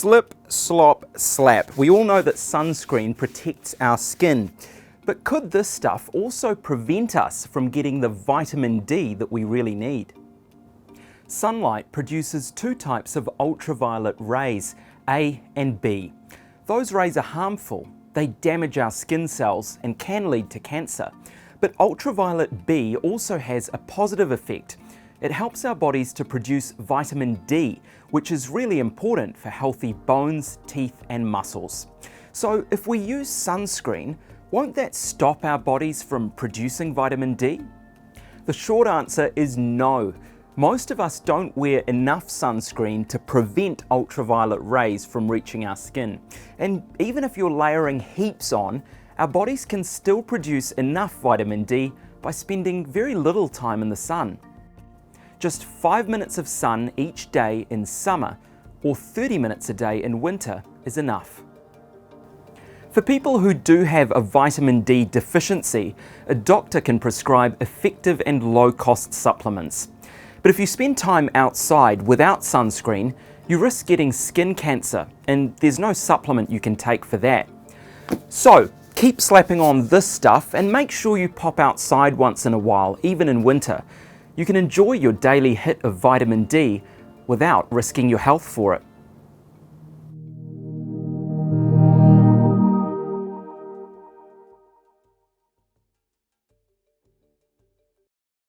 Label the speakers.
Speaker 1: Slip, slop, slap. We all know that sunscreen protects our skin. But could this stuff also prevent us from getting the vitamin D that we really need? Sunlight produces two types of ultraviolet rays, A and B. Those rays are harmful. They damage our skin cells and can lead to cancer. But ultraviolet B also has a positive effect. It helps our bodies to produce vitamin D, which is really important for healthy bones, teeth and muscles. So if we use sunscreen, won't that stop our bodies from producing vitamin D? The short answer is no. Most of us don't wear enough sunscreen to prevent ultraviolet rays from reaching our skin. And even if you're layering heaps on, our bodies can still produce enough vitamin D by spending very little time in the sun. Just 5 minutes of sun each day in summer or 30 minutes a day in winter is enough. For people who do have a vitamin D deficiency, a doctor can prescribe effective and low-cost supplements. But if you spend time outside without sunscreen, you risk getting skin cancer, and there's no supplement you can take for that. So, keep slapping on this stuff and make sure you pop outside once in a while, even in winter. You can enjoy your daily hit of vitamin D without risking your health for it.